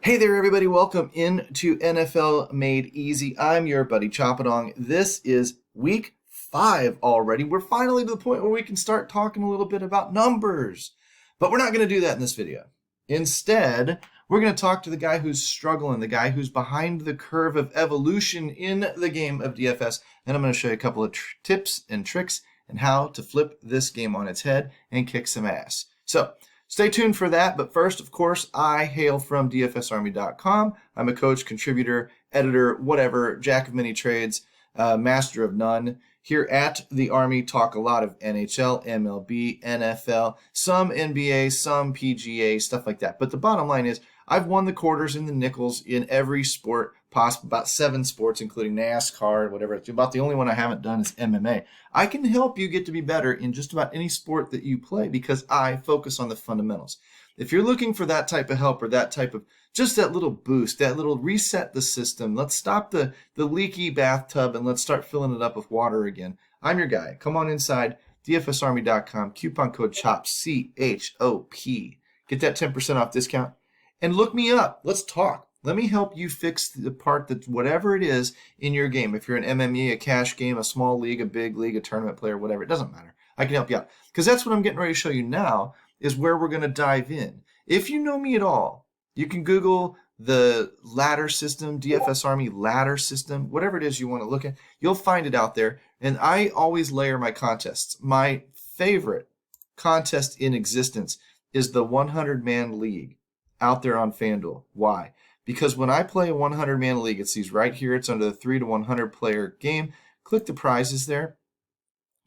Hey there, everybody. Welcome into NFL Made Easy. I'm your buddy Choppadong. This is week 5 already. We're finally to the point where we can start talking a little bit about numbers. But we're not going to do that in this video. Instead, we're going to talk to the guy who's struggling, the guy who's behind the curve of evolution in the game of DFS. And I'm going to show you a couple of tips and tricks and how to flip this game on its head and kick some ass. So, stay tuned for that, but first, of course, I hail from DFSArmy.com. I'm a coach, contributor, editor, whatever, jack of many trades, master of none. Here at the Army, talk a lot of NHL, MLB, NFL, some NBA, some PGA, stuff like that. But the bottom line is, I've won the quarters and the nickels in every sport possible, about 7 sports, including NASCAR, whatever. It's about the only one I haven't done is MMA. I can help you get to be better in just about any sport that you play because I focus on the fundamentals. If you're looking for that type of help or that type of just that little boost, that little reset the system, let's stop the leaky bathtub and let's start filling it up with water again. I'm your guy. Come on inside, dfsarmy.com, coupon code CHOP, C-H-O-P. Get that 10% off discount. And look me up. Let's talk. Let me help you fix the part that whatever it is in your game. If you're an MME, a cash game, a small league, a big league, a tournament player, whatever, it doesn't matter. I can help you out. Because that's what I'm getting ready to show you now is where we're going to dive in. If you know me at all, you can Google the ladder system, DFS Army ladder system, whatever it is you want to look at. You'll find it out there. And I always layer my contests. My favorite contest in existence is the 100-man league out there on FanDuel. Why? Because when I play a 100-man league, it sees right here, it's under the 3 to 100 player game. Click the prizes there.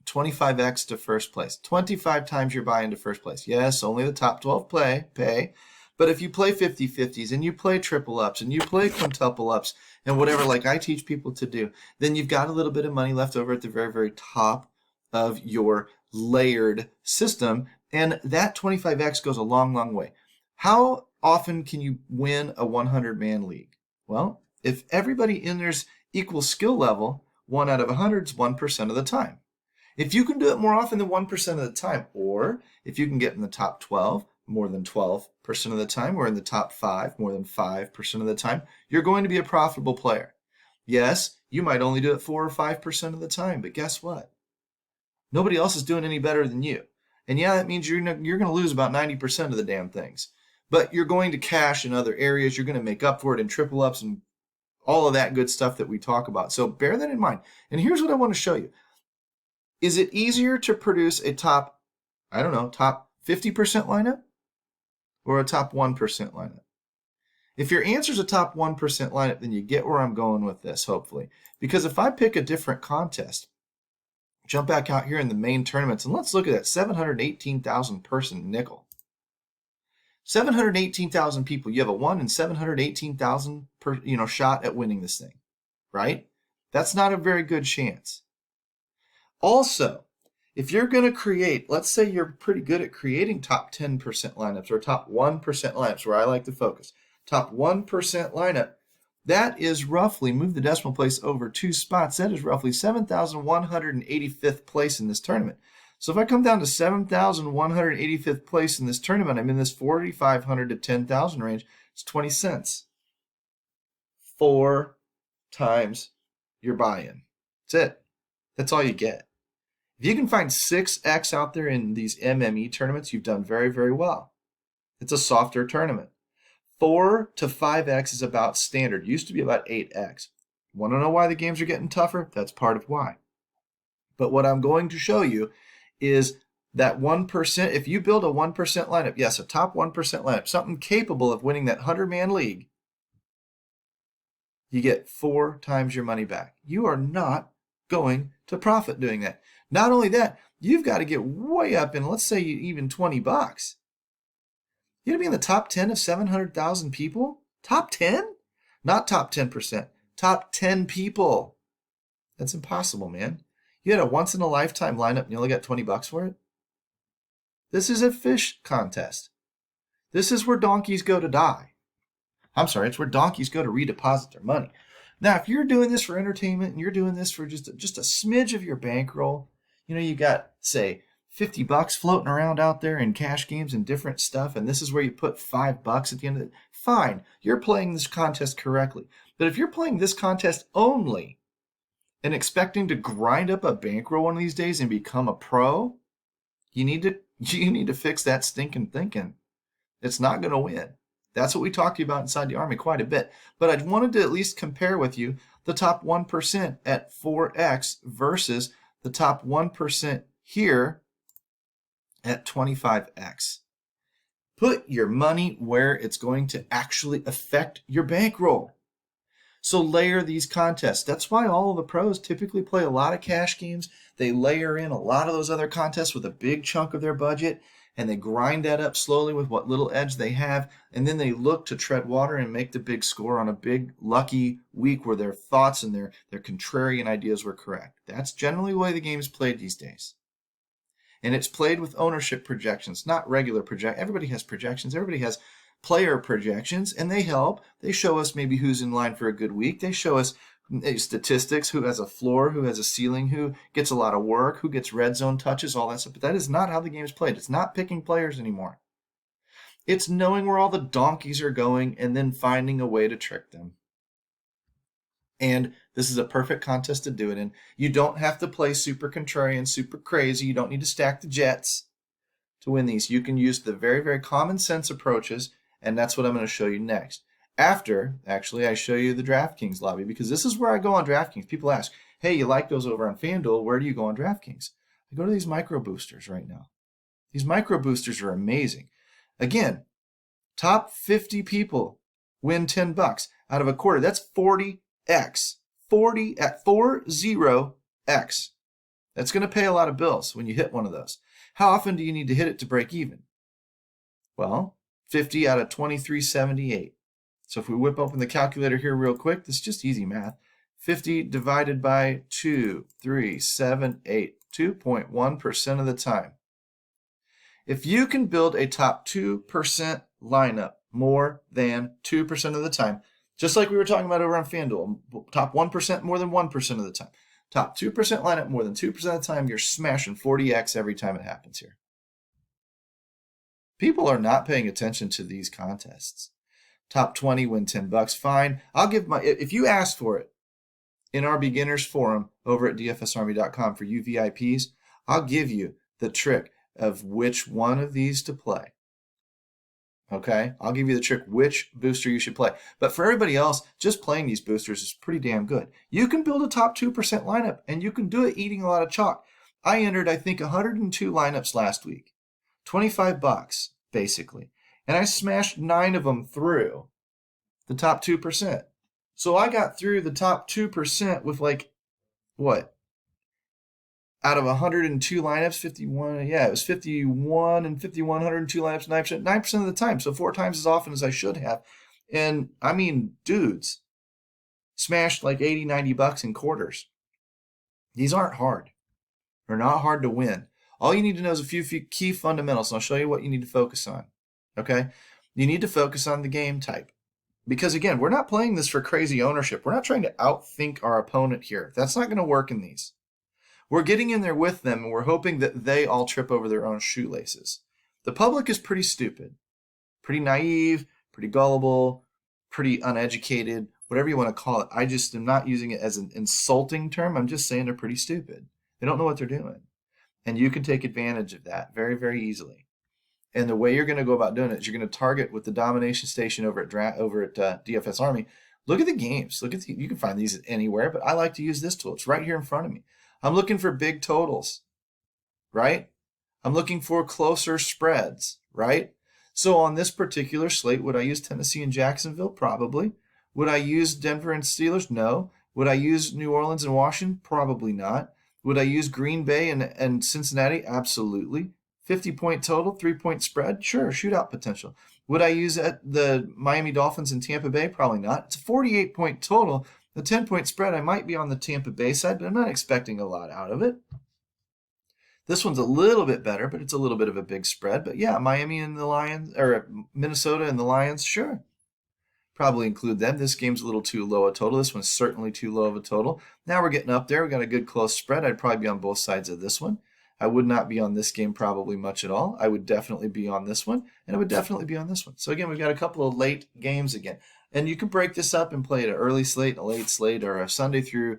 25x to first place. 25 times your buy into first place. Yes, only the top 12 pay. But if you play 50-50s and you play triple ups and you play quintuple ups and whatever like I teach people to do, then you've got a little bit of money left over at the very, very top of your layered system. And that 25x goes a long, long way. How often can you win a 100-man league? Well, if everybody in there's equal skill level, 1 out of 100 is 1% of the time. If you can do it more often than 1% of the time, or if you can get in the top 12 more than 12% of the time, or in the top 5 more than 5% of the time, you're going to be a profitable player. Yes, you might only do it 4 or 5% of the time, but guess what? Nobody else is doing any better than you. And yeah, that means you're going to lose about 90% of the damn things. But you're going to cash in other areas. You're going to make up for it in triple ups and all of that good stuff that we talk about. So bear that in mind. And here's what I want to show you. Is it easier to produce a top 50% lineup or a top 1% lineup? If your answer is a top 1% lineup, then you get where I'm going with this, hopefully. Because if I pick a different contest, jump back out here in the main tournaments, and let's look at that 718,000 person nickel. 718,000 people. You have a 1 in 718,000 shot at winning this thing, right? That's not a very good chance. Also, if you're going to create, let's say you're pretty good at creating top 10% lineups or top 1% lineups, where I like to focus. Top 1% lineup, that is roughly, move the decimal place over 2 spots, that is roughly 7,185th place in this tournament. So if I come down to 7,185th place in this tournament, I'm in this 4,500 to 10,000 range. It's 20 cents. 4 times your buy-in. That's it. That's all you get. If you can find 6x out there in these MME tournaments, you've done very, very well. It's a softer tournament. 4 to 5x is about standard. Used to be about 8x. Want to know why the games are getting tougher? That's part of why. But what I'm going to show you is that 1%, if you build a 1% lineup, yes, a top 1% lineup, something capable of winning that 100-man league, you get 4 times your money back. You are not going to profit doing that. Not only that, you've got to get way up in, let's say, even $20. You're going to be in the top 10 of 700,000 people? Top 10? Not top 10%. Top 10 people. That's impossible, man. You had a once-in-a-lifetime lineup and you only got $20 for it? This is a fish contest. This is where donkeys go to die. I'm sorry, it's where donkeys go to redeposit their money. Now, if you're doing this for entertainment and you're doing this for just a smidge of your bankroll, you got, say, $50 floating around out there in cash games and different stuff, and this is where you put $5 at the end of it, fine, you're playing this contest correctly. But if you're playing this contest only and expecting to grind up a bankroll one of these days and become a pro, you need to fix that stinking thinking. It's not going to win. That's what we talked about inside the Army quite a bit. But I wanted to at least compare with you the top 1% at 4x versus the top 1% here at 25x. Put your money where it's going to actually affect your bankroll. So layer these contests. That's why all of the pros typically play a lot of cash games. They layer in a lot of those other contests with a big chunk of their budget, and they grind that up slowly with what little edge they have, and then they look to tread water and make the big score on a big lucky week where their thoughts and their contrarian ideas were correct. That's generally the way the game is played these days. And it's played with ownership projections, not regular projections. Everybody has projections. Everybody has player projections, and they help. They show us maybe who's in line for a good week. They show us statistics, who has a floor, who has a ceiling, who gets a lot of work, who gets red zone touches, all that stuff. But that is not how the game is played. It's not picking players anymore. It's knowing where all the donkeys are going and then finding a way to trick them. And this is a perfect contest to do it in. You don't have to play super contrarian, super crazy. You don't need to stack the jets to win these. You can use the very, very common sense approaches, and that's what I'm going to show you next. After, actually, I show you the DraftKings lobby, because this is where I go on DraftKings. People ask, hey, you like those over on FanDuel? Where do you go on DraftKings? I go to these micro boosters right now. These micro boosters are amazing. Again, top 50 people win $10 out of a quarter. That's 40x. 40 at 40x. That's going to pay a lot of bills when you hit one of those. How often do you need to hit it to break even? Well, 50 out of 2378. So if we whip open the calculator here real quick, this is just easy math. 50 divided by 2, 3, 7, 8, 2.1% of the time. If you can build a top 2% lineup more than 2% of the time, just like we were talking about over on FanDuel, top 1% more than 1% of the time, top 2% lineup more than 2% of the time, you're smashing 40x every time it happens here. People are not paying attention to these contests. Top 20 win $10, fine. I'll give if you ask for it in our beginners forum over at dfsarmy.com for you VIPs, I'll give you the trick of which one of these to play. Okay, I'll give you the trick which booster you should play. But for everybody else, just playing these boosters is pretty damn good. You can build a top 2% lineup, and you can do it eating a lot of chalk. I entered, I think, 102 lineups last week. $25, basically. And I smashed 9 of them through the top 2%. So I got through the top 2% with like, what? Out of 102 lineups, 51, yeah, it was 51 and 51, 102 lineups, 9% of the time. So 4 times as often as I should have. And I mean, dudes, smashed like 80, $90 in quarters. These aren't hard. They're not hard to win. All you need to know is a few key fundamentals, and I'll show you what you need to focus on. Okay? You need to focus on the game type. Because again, we're not playing this for crazy ownership. We're not trying to outthink our opponent here. That's not going to work in these. We're getting in there with them, and we're hoping that they all trip over their own shoelaces. The public is pretty stupid, pretty naive, pretty gullible, pretty uneducated, whatever you want to call it. I just am not using it as an insulting term. I'm just saying they're pretty stupid. They don't know what they're doing. And you can take advantage of that very, very easily. And the way you're going to go about doing it is you're going to target with the domination station over at DFS Army. Look at the games. You can find these anywhere, but I like to use this tool. It's right here in front of me. I'm looking for big totals, right? I'm looking for closer spreads, right? So on this particular slate, would I use Tennessee and Jacksonville? Probably. Would I use Denver and Steelers? No. Would I use New Orleans and Washington? Probably not. Would I use Green Bay and Cincinnati? Absolutely. 50-point total, 3-point spread? Sure, shootout potential. Would I use the Miami Dolphins and Tampa Bay? Probably not. It's a 48-point total. The 10-point spread, I might be on the Tampa Bay side, but I'm not expecting a lot out of it. This one's a little bit better, but it's a little bit of a big spread. But yeah, Miami and the Lions, or Minnesota and the Lions, sure. Probably include them. This game's a little too low a total. This one's certainly too low of a total. Now we're getting up there. We got a good close spread. I'd probably be on both sides of this one. I would not be on this game probably much at all. I would definitely be on this one, and I would definitely be on this one. So again, we've got a couple of late games again. And you can break this up and play it an early slate, a late slate, or a Sunday through,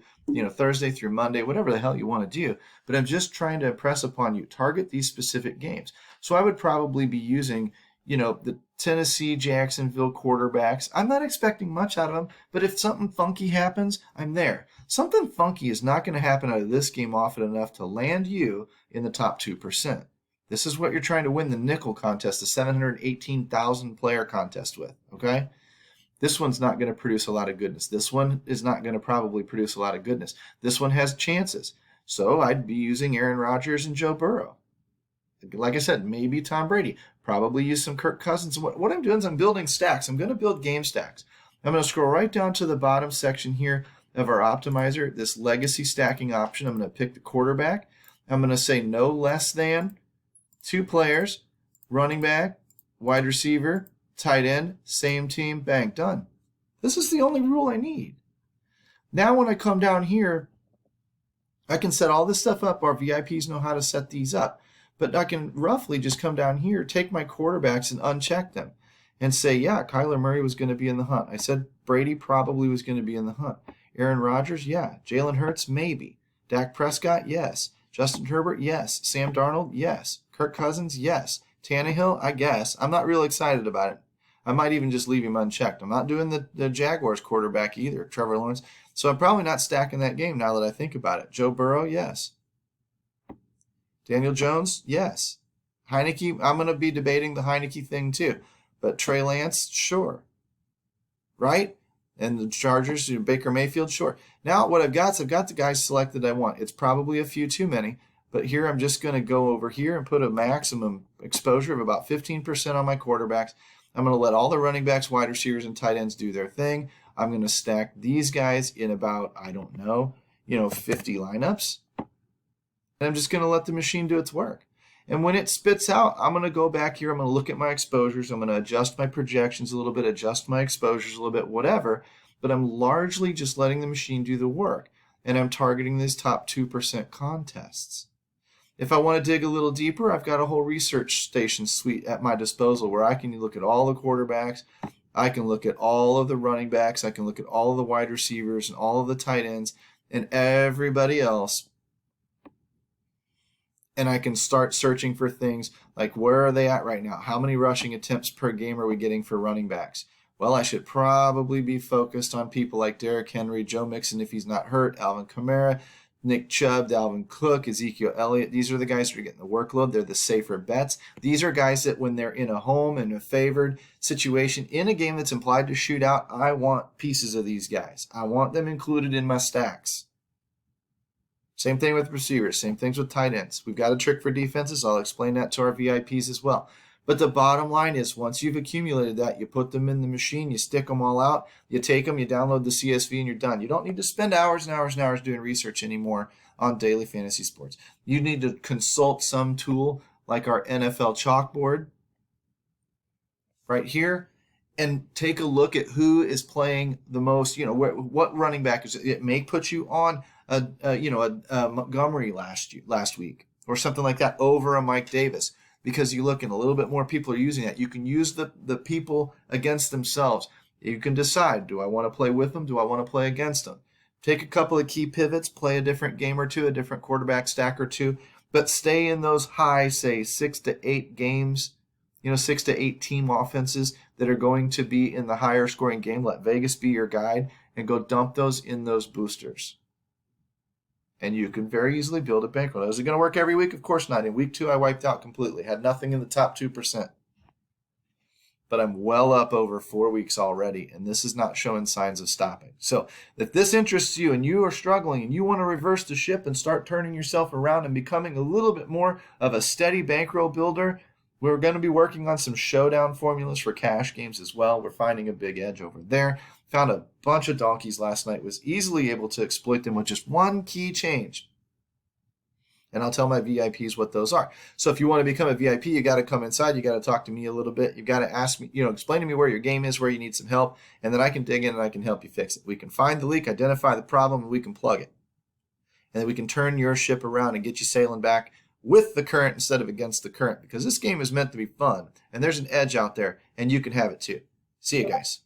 Thursday through Monday, whatever the hell you want to do. But I'm just trying to impress upon you, target these specific games. So I would probably be using, the Tennessee, Jacksonville quarterbacks. I'm not expecting much out of them, but if something funky happens, I'm there. Something funky is not going to happen out of this game often enough to land you in the top 2%. This is what you're trying to win the nickel contest, the 718,000 player contest with, okay? This one's not going to produce a lot of goodness. This one is not going to probably produce a lot of goodness. This one has chances. So I'd be using Aaron Rodgers and Joe Burrow. Like I said, maybe Tom Brady. Probably use some Kirk Cousins. What I'm doing is I'm building stacks. I'm going to build game stacks. I'm going to scroll right down to the bottom section here of our optimizer, this legacy stacking option. I'm going to pick the quarterback. I'm going to say no less than 2 players, running back, wide receiver, tight end, same team, bang, done. This is the only rule I need. Now when I come down here, I can set all this stuff up. Our VIPs know how to set these up. But I can roughly just come down here, take my quarterbacks and uncheck them and say, yeah, Kyler Murray was going to be in the hunt. I said Brady probably was going to be in the hunt. Aaron Rodgers, yeah. Jalen Hurts, maybe. Dak Prescott, yes. Justin Herbert, yes. Sam Darnold, yes. Kirk Cousins, yes. Tannehill, I guess. I'm not real excited about it. I might even just leave him unchecked. I'm not doing the Jaguars quarterback either, Trevor Lawrence. So I'm probably not stacking that game now that I think about it. Joe Burrow, yes. Daniel Jones, yes. Heineke, I'm going to be debating the Heineke thing too. But Trey Lance, sure. Right? And the Chargers, Baker Mayfield, sure. Now what I've got is I've got the guys selected I want. It's probably a few too many. But here I'm just going to go over here and put a maximum exposure of about 15% on my quarterbacks. I'm going to let all the running backs, wide receivers, and tight ends do their thing. I'm going to stack these guys in about, 50 lineups. And I'm just going to let the machine do its work. And when it spits out, I'm going to go back here. I'm going to look at my exposures. I'm going to adjust my projections a little bit, adjust my exposures a little bit, whatever. But I'm largely just letting the machine do the work. And I'm targeting these top 2% contests. If I want to dig a little deeper, I've got a whole research station suite at my disposal where I can look at all the quarterbacks. I can look at all of the running backs. I can look at all of the wide receivers and all of the tight ends and everybody else. And I can start searching for things like where are they at right now? How many rushing attempts per game are we getting for running backs? Well, I should probably be focused on people like Derrick Henry, Joe Mixon if he's not hurt, Alvin Kamara, Nick Chubb, Dalvin Cook, Ezekiel Elliott. These are the guys who are getting the workload. They're the safer bets. These are guys that when they're in a home and a favored situation in a game that's implied to shoot out, I want pieces of these guys. I want them included in my stacks. Same thing with receivers, same things with tight ends. We've got a trick for defenses. I'll explain that to our VIPs as well. But the bottom line is once you've accumulated that, you put them in the machine, you stick them all out, you take them, you download the CSV, and you're done. You don't need to spend hours and hours and hours doing research anymore on daily fantasy sports. You need to consult some tool like our NFL chalkboard right here and take a look at who is playing the most, what running back is it. It may put you on a Montgomery last week or something like that over a Mike Davis because you look and a little bit more people are using that. You can use the people against themselves. You can decide, do I want to play with them? Do I want to play against them? Take a couple of key pivots, play a different game or two, a different quarterback stack or two, but stay in those high, say 6 to 8 games, 6 to 8 team offenses that are going to be in the higher scoring game. Let Vegas be your guide and go dump those in those boosters. And you can very easily build a bankroll. Is it going to work every week? Of course not. In week 2, I wiped out completely. Had nothing in the top 2%. But I'm well up over 4 weeks already, and this is not showing signs of stopping. So if this interests you and you are struggling and you want to reverse the ship and start turning yourself around and becoming a little bit more of a steady bankroll builder, we're going to be working on some showdown formulas for cash games as well. We're finding a big edge over there. Found a bunch of donkeys last night, was easily able to exploit them with just one key change. And I'll tell my VIPs what those are. So if you want to become a VIP, you got to come inside. You got to talk to me a little bit. You got to ask me, explain to me where your game is, where you need some help, and then I can dig in and I can help you fix it. We can find the leak, identify the problem, and we can plug it. And then we can turn your ship around and get you sailing back with the current instead of against the current, because this game is meant to be fun, and there's an edge out there, and you can have it too. See you guys.